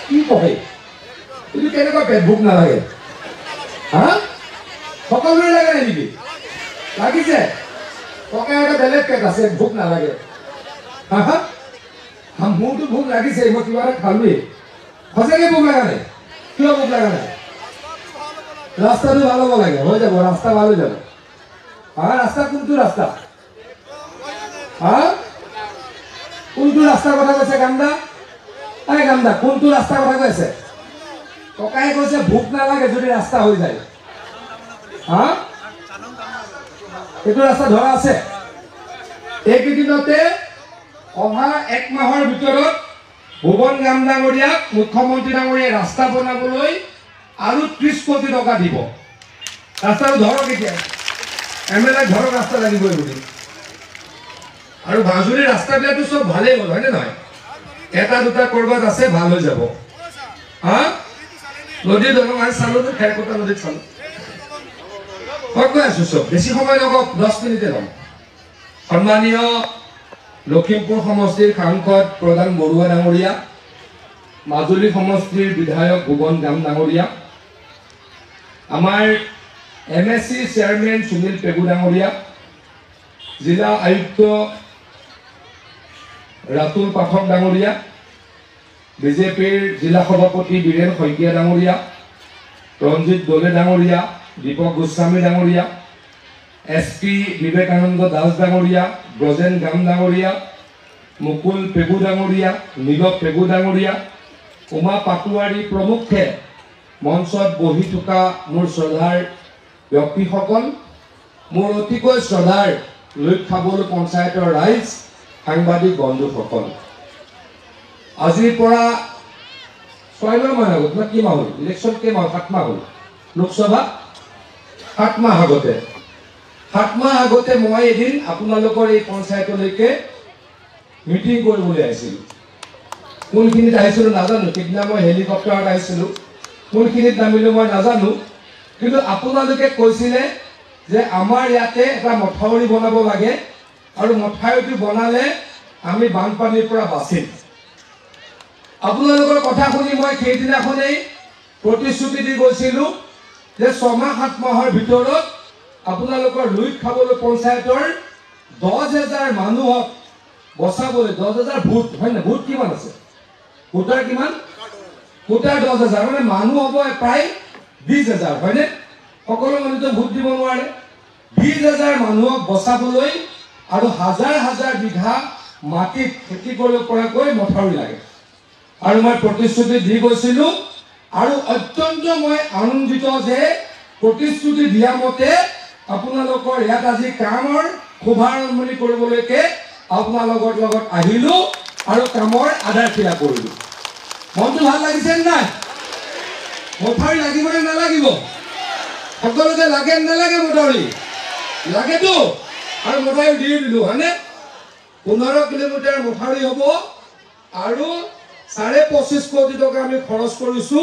কি কয় কিন্তু কেনেকুৱা পেট ভোক নালাগে হা সকলোৰে লাগে নেকি লাগিছে ককাই এটা বেলেগ পেট আছে ভোক নালাগে হা হা মোৰতো ভোক লাগিছে মই কিবা এটা খালোৱেই সঁচাকৈ ভোক লগা নাই কিয় ভোক লগা নাই ৰাস্তাটো ভাল হ'ব লাগে হৈ যাব ৰাস্তা ভাল হৈ যাব হা ৰাস্তা কোনটো ৰাস্তা হা কোনটো ৰাস্তাৰ কথা কৈছে গামদা এই গামদা কোনটো ৰাস্তাৰ কথা কৈছে ককাই কৈছে ভোক নালাগে যদি ৰাস্তা হৈ যায় হা এইটো ৰাস্তা ধৰা আছে এইকেইদিনতে অহা এক মাহৰ ভিতৰত ভুৱন গাম ডাঙৰীয়াক মুখ্যমন্ত্ৰী ডাঙৰীয়াই ৰাস্তা বনাবলৈ আৰু 30 কোটি টকা দিব ৰাস্তাটো ধৰক এতিয়া এমএলএ ধৰক ৰাস্তা লাগিবই বুলি আৰু মাজুলীৰ ৰাস্তাবিলাকতো চব ভালেই হ'ল হয়নে নহয় এটা দুটা কৰবাত আছে ভাল হৈ যাব হা নদী দলং আজ চালো খেৰকটা নদীত চালো মই কৈ আছো চব বেছি সময় নকওক 10 মিনিটে ল'ম সন্মানীয় লখিমপুৰ সমষ্টিৰ সাংসদ প্ৰধান বৰুৱা ডাঙৰীয়া মাজুলী সমষ্টিৰ বিধায়ক ভুৱন গাম ডাঙৰীয়া আমাৰ এমএসি চেয়াৰমেন সুনীল পেগু ডাঙৰীয়া জিলা আয়ুক্ত ৰাতুল পাঠক ডাঙৰীয়া বিজেপিৰ জিলা সভাপতি বীৰেন শইকীয়া ডাঙৰীয়া ৰঞ্জিত দলে ডাঙৰীয়া দীপক গোস্বামী ডাঙৰীয়া এসপি বিবেকানন্দ দাস ডাঙৰীয়া ব্ৰজেন গাম ডাঙৰীয়া মুকুল পেগু ডাঙৰীয়া নীলৱ পেগু ডাঙৰীয়া উমা পাটোৱাৰী প্ৰমুখে মঞ্চত বহি থকা মোৰ শ্ৰদ্ধাৰ ব্যক্তিসকল মোৰ অতিকৈ শ্ৰদ্ধাৰ লক্ষাবল পঞ্চায়তৰ ৰাইজ সাংবাদিক বন্ধুসকল আজিৰ পৰা 6 মাহ আগত না কি মাহ হ'ল ইলেকশ্যন কে মাহ 7 মাহ হ'ল লোকসভা 7 মাহ আগতে 7 মাহ আগতে মই এদিন আপোনালোকৰ এই পঞ্চায়তলৈকে মিটিং কৰিবলৈ আহিছিলোঁ কোনখিনিত আহিছিলোঁ নাজানো সেইদিনা মই হেলিকপ্টাৰত আহিছিলোঁ কোনখিনিত নামিলোঁ মই নাজানো কিন্তু আপোনালোকে কৈছিলে যে আমাৰ ইয়াতে এটা মথাউৰি বনাব লাগে আৰু মথাউৰিটো বনালে আমি বানপানীৰ পৰা বাচিম আপোনালোকৰ কথা শুনি মই সেইদিনাখনেই প্ৰতিশ্ৰুতি দি গৈছিলোঁ যে 6 মাহ 7 মাহৰ ভিতৰত আপোনালোকৰ লুইত খাবলৈ পঞ্চায়তৰ 10,000 মানুহক বচাবলৈ 10,000 ভোট হয় না ভোট কিমান আছে ভোটাৰ কিমান ভোটাৰ 10,000 মানে মানুহ হ'ব প্ৰায় 20,000 হয়নে সকলো মানুহটো ভোট দিব নোৱাৰে 20,000 মানুহক বচাবলৈ আৰু হাজাৰ হাজাৰ বিঘা মাটিত খেতি কৰিব পৰাকৈ মথাউৰি লাগে আৰু মই প্ৰতিশ্ৰুতি দি গৈছিলোঁ আৰু অত্যন্ত মই আনন্দিত যে প্ৰতিশ্ৰুতি দিয়া মতে আপোনালোকৰ ইয়াত আজি কামৰ শুভাৰম্ভণি কৰিবলৈকে আপোনালোকৰ লগত আহিলো আৰু কামৰ আধাৰশিলা কৰিলো মনটো ভাল লাগিছে নাই মথাউৰি লাগিব নে নালাগিব সকলোকে লাগে নালাগে মথাউৰি লাগেতো আৰু মথাউৰি দি দিলো হয়নে 15 কিলোমিটাৰ মথাউৰি হ'ব আৰু 25.5 কোটি টকা আমি খৰচ কৰিছো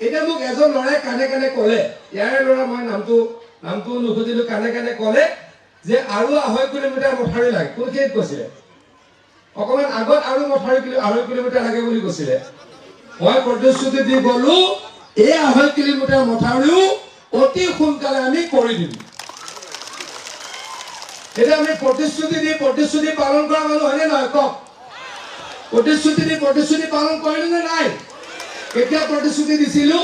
এটা মোক এজন লৰাই কানে কানে ক'লে ইয়াৰ লৰা মই নামটো নুখুজিলো কানে কানে ক'লে যে আৰু 2.5 কিলোমিটাৰ মথাউৰি লাগে কোনখিনিত কৈছিলে অকমান আগত আৰু মথাউৰি 2.5 কিলোমিটাৰ লাগে বুলি কৈছিলে মই প্ৰতিশ্ৰুতি দি গলো এই 2.5 কিলোমিটাৰ মথাউৰিও অতি সোনকালে আমি কৰি দিম এটা আমি প্ৰতিশ্ৰুতি পালন কৰা মানুহ হয়নে নহয় কওক প্ৰতিশ্ৰুতি পালন কৰিলো নে নাই কেতিয়া প্ৰতিশ্ৰুতি দিছিলো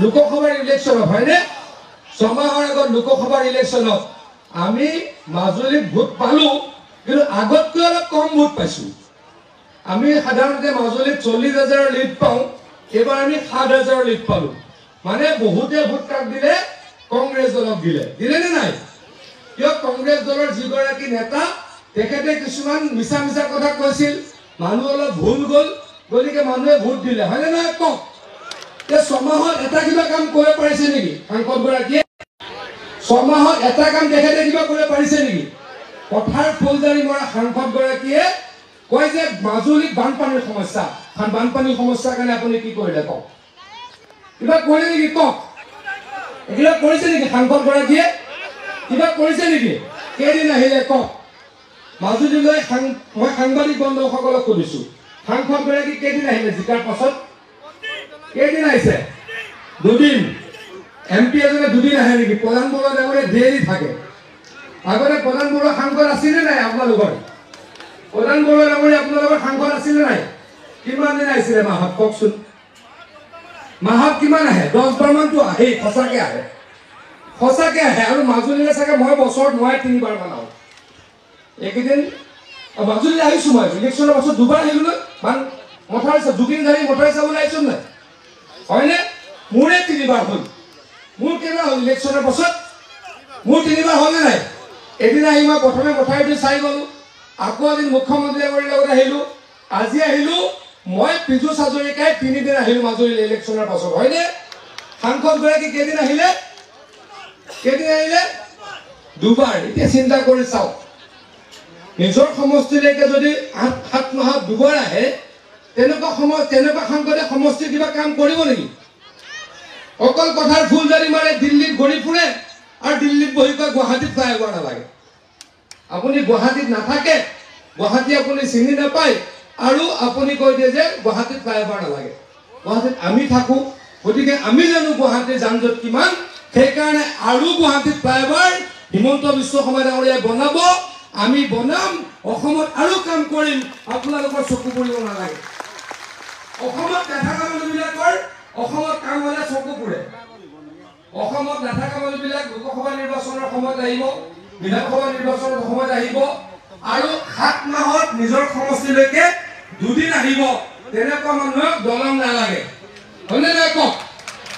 লোকসভাৰ ইলেকশ্যনত হয়নে 6 মাহৰ আগত লোকসভাৰ ইলেকশ্যনত আমি মাজুলীত ভোট পালো কিন্তু আগতকৈ অলপ কম ভোট পাইছো আমি সাধাৰণতে মাজুলীত 40,000 লিড পাওঁ এবাৰ আমি 7,000 লিড পালো মানে বহুতে ভোট কাক দিলে কংগ্ৰেছ দলক দিলে নে নাই কিয় কংগ্ৰেছ দলৰ যিগৰাকী নেতা তেখেতে কিছুমান মিছা কথা কৈছিল মানুহ অলপ ভুল গ'ল গলিকে মানুহে ভোট দিলে হয়নে নহয় কওক তে 6 মাহত এটা কিবা কাম কৰিব পাৰিছে নেকি সাংসদগৰাকীয়ে 6 মাহত এটা কাম তেখেতে কিবা কৰিব পাৰিছে নেকি পথাৰ ফুলদাৰি মৰা সাংসদগৰাকীয়ে কয় যে মাজুলীত বানপানীৰ সমস্যাৰ কাৰণে আপুনি কি কৰিলে কওক কিবা কৰিলে নেকি কওক এগুলা কৰিছে নেকি সাংসদগৰাকীয়ে কিবা কৰিছে নেকি কেইদিন আহিলে কওক মাজুলীলৈ মই সাংবাদিক বন্ধুসকলক সুধিছোঁ, সাংসদগৰাকী কেইদিন আহিলে জিকাৰ পাছত? কেইদিন আহিছে? 2 দিন। MP এজনে 2 দিন আহে নেকি? প্ৰধান বৰুৱা ডাঙৰীয়া দেৰি থাকে। আগতে প্ৰধান বৰুৱা সাংসদ আছিলে নাই আপোনালোকৰ? প্ৰধান বৰুৱা ডাঙৰীয়া আপোনালোকৰ সাংসদ আছিলে নাই? কিমান দিন আহিছিলে মাহত কওকচোন? মাহত কিমান আহে? 10 বাৰমানতো আহে, সঁচাকৈ আহে, সঁচাকৈ আহে। আৰু মাজুলীলৈ চাগে মই বছৰত মই 3 বাৰমান আহোঁ। এইকেইদিন মাজুলীলৈ আহিছোঁ, মই ইলেকশ্যনৰ পাছত 2 বাৰ আহিলোঁ। মথাউৰি জুবিন ধাৰী মথাউৰি চাবলৈ আহিছোঁ নাই? হয়নে? মোৰে 3 বাৰ হ'ল। মোৰ কেইবাৰ হ'ল ইলেকশ্যনৰ পাছত? মোৰ 3 বাৰ হ'লনে নাই? এদিন আহি মই প্ৰথমে মথাউৰিটো চাই গ'লোঁ, আকৌ এদিন মুখ্যমন্ত্ৰী ডাঙৰীয়াৰ লগত আহিলোঁ, আজি আহিলোঁ। মই পীযুষ হাজৰিকাই 3 দিন আহিলোঁ মাজুলীলৈ ইলেকশ্যনৰ পাছত। হয়নে? সাংসদগৰাকী কেইদিন আহিলে? কেইদিন আহিলে? 2 বাৰ। এতিয়া চিন্তা কৰি চাওক, নিজৰ সমষ্টিলৈকে যদি 8-7 মাহত 2 বাৰ আহে, তেনেকুৱা সাংসদে সমষ্টিৰ কিবা কাম কৰিব নেকি? অকল কথাৰ ফুল জাৰি মাৰে, দিল্লীত ঘূৰি ফুৰে আৰু দিল্লীত বহি কয় গুৱাহাটীত ফ্লাইঅভাৰ নালাগে। আপুনি গুৱাহাটীত নাথাকে, গুৱাহাটী আপুনি চিনি নাপায়, আৰু আপুনি কৈ দিয়ে যে গুৱাহাটীত ফ্লাইঅভাৰ নালাগে। গুৱাহাটীত আমি থাকোঁ, গতিকে আমি জানো গুৱাহাটীৰ যান জঁট কিমান। সেইকাৰণে আৰু গুৱাহাটীত ফ্লাইঅভাৰ হিমন্ত বিশ্ব শৰ্মা ডাঙৰীয়াই বনাব, আমি বনাম, অসমত আৰু কাম কৰিম, আপোনালোকৰ চকু পৰিব নালাগে। অসমত নাথাকা মানুহবিলাকৰ অসমত কাম হ'লে চকু পৰে। অসমত নাথাকা মানুহবিলাক লোকসভা নিৰ্বাচনৰ সময়ত আহিব, বিধানসভা নিৰ্বাচনৰ সময়ত আহিব, আৰু 7 মাহত নিজৰ সমষ্টিলৈকে 2 দিন আহিব। তেনেকুৱা মানুহক দলং নালাগে। হয়নে নাই কওক?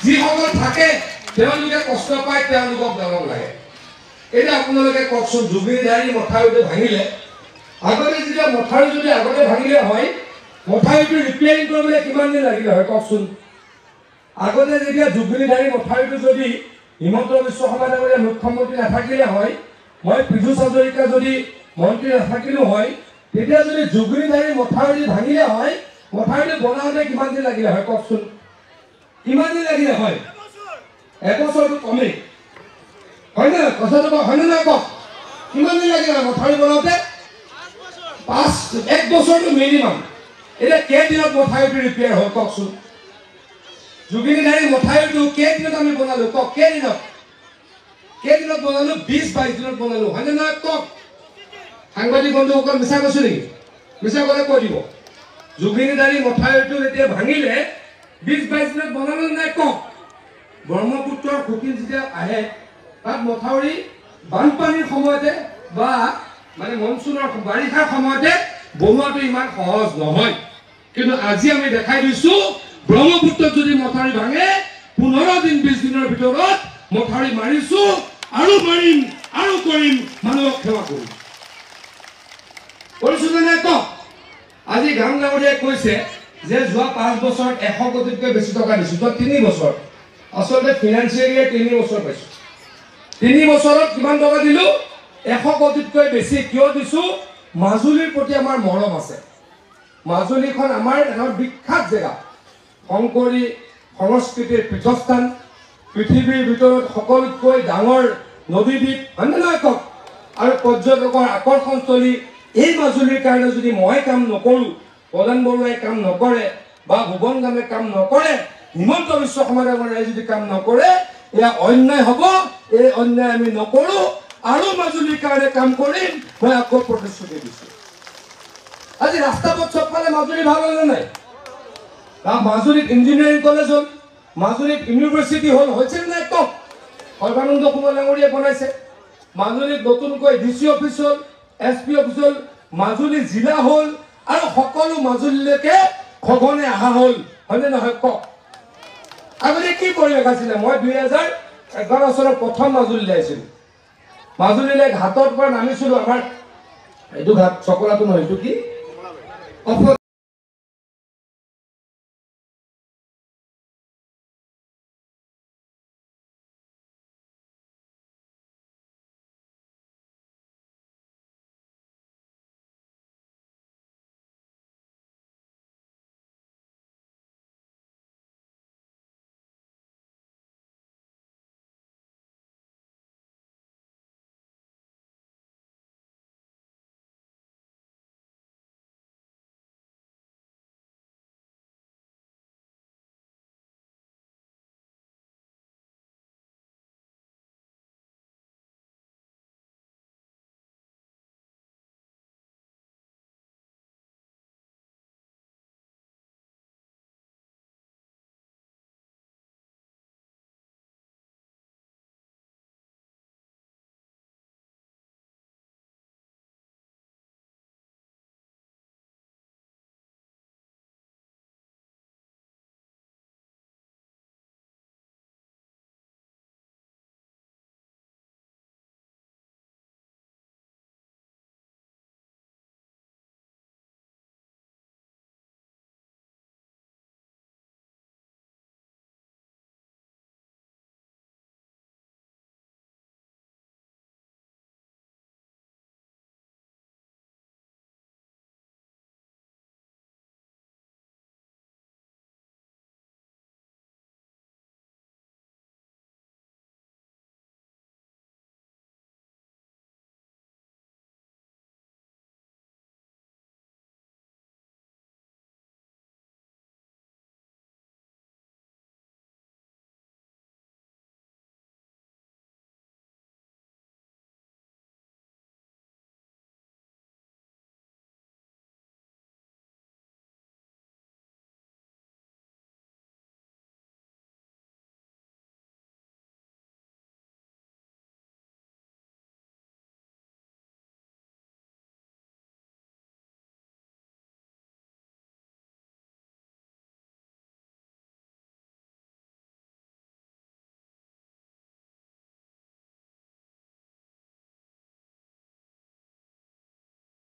যিসকল থাকে তেওঁলোকে কষ্ট পায়, তেওঁলোকক দলং লাগে। এতিয়া আপোনালোকে কওকচোন, জুবিনধাৰী মথাউৰিটো ভাঙিলে, আগতে যেতিয়া মথাউৰি যদি আগতে ভাঙিলে হয়, মথাউৰিটো ৰিপেয়াৰিং কৰিবলৈ কিমান দিন লাগিলে হয় কওকচোন? আগতে যেতিয়া জুবিনধাৰী মথাউৰিটো যদি হিমন্ত বিশ্ব শৰ্মা ডাঙৰীয়া মুখ্যমন্ত্ৰী নাথাকিলে হয়, মই পীযুষ হাজৰিকা যদি মন্ত্ৰী নাথাকিলোঁ হয়, তেতিয়া যদি জুবিনধাৰী মথাউৰি ভাঙিলে হয়, মথাউৰিটো বনাওঁতে কিমান দিন লাগিলে হয় কওকচোন? কিমান দিন লাগিলে হয়? 1 বছৰটো কমেই। হয়নে? কথাটো হয়নে নাই কওক? কিমান দিন লাগিলে হয় মথাউৰি বনাওঁতে? 1 বছৰটো মিনিমাম। এতিয়া কেইদিনত মথাউৰিটো ৰিপেয়াৰ হ'ল কওকচোন? জুবিনধাৰী মথাউৰিটো কেইদিনত আমি বনালোঁ কওক? কেইদিনত বনালোঁ? 20-22 দিনত বনালোঁ। হয়নে নহয় কওক? সাংবাদিক বন্ধুসকল মিছা কৈছোঁ নেকি? মিছা ক'লে কৈ দিব। জুবিনধাৰী মথাউৰিটো এতিয়া ভাঙিলে 20-22 দিনত বনালোঁ নাই কওক? ব্ৰহ্মপুত্ৰৰ খুঁটি যেতিয়া আহে, তাত মথাউৰি বানপানীৰ সময়তে বা মনচুনৰ বাৰিষাৰ সময়তে বনোৱাটো ইমান সহজ নহয়। কিন্তু আজি আমি দেখাই দিছোঁ, ব্ৰহ্মপুত্ৰত যদি মথাউৰি ভাঙে 15 দিন 20 দিনৰ ভিতৰত মথাউৰি মাৰিছোঁ, আৰু মাৰিম, আৰু কৰিম, মানুহক সেৱা কৰিম। কৰিছোঁ নে নাই কওক? আজি গাম ডাঙৰীয়াই কৈছে যে যোৱা 5 বছৰত 100 কোটিতকৈ বেছি টকা দিছোঁ। তো 3 বছৰ, আচলতে ফিনান্সিয়েলিয়ে 3 বছৰ পাইছোঁ। 3 বছৰত কিমান টকা দিলোঁ? 100 কোটিতকৈ বেছি। কিয় দিছোঁ? মাজুলীৰ প্ৰতি আমাৰ মৰম আছে। মাজুলীখন আমাৰ এখন বিখ্যাত জেগা, শংকৰী সংস্কৃতিৰ পীঠস্থান, পৃথিৱীৰ ভিতৰত সকলোতকৈ ডাঙৰ নদীদ্বীপ। হয়নে নহয় কওক? আৰু পৰ্যটকৰ আকৰ্ষণস্থলী। এই মাজুলীৰ কাৰণে যদি মই কাম নকৰোঁ, প্ৰধান বৰুৱাই কাম নকৰে, বা ভুৱন গামে কাম নকৰে, হিমন্ত বিশ্ব শৰ্মা ডাঙৰীয়াই যদি কাম নকৰে, এয়া অন্যায় হ'ব। এই অন্যায় আমি নকৰোঁ, আৰু মাজুলীৰ কাৰণে কাম কৰিম, মই আকৌ প্ৰতিশ্ৰুতি দিছোঁ। আজি ৰাস্তা পথ চবফালে মাজুলী ভাল হ'লে নাই? মাজুলীত ইঞ্জিনিয়াৰিং কলেজ হ'ল, মাজুলীত ইউনিভাৰ্চিটি হ'ল, হৈছে নাই কওক? সৰ্বানন্দ সোণোৱাল ডাঙৰীয়াই বনাইছে। মাজুলীত নতুনকৈ DC অফিচ হ'ল, SP অফিচ হ'ল, মাজুলী জিলা হ'ল, আৰু সকলো মাজুলীলৈকে সঘনে অহা হ'ল। হয়নে নহয় কওক? আগতে কি পৰিৱেশ আছিলে? মই 2011 চনত প্ৰথম মাজুলীলৈ আহিছিলোঁ। মাজুলীলৈ ঘাটৰ পৰা নামিছিলোঁ। আমাৰ এইটো ঘাট চকলাটো নহয়, এইটো কি?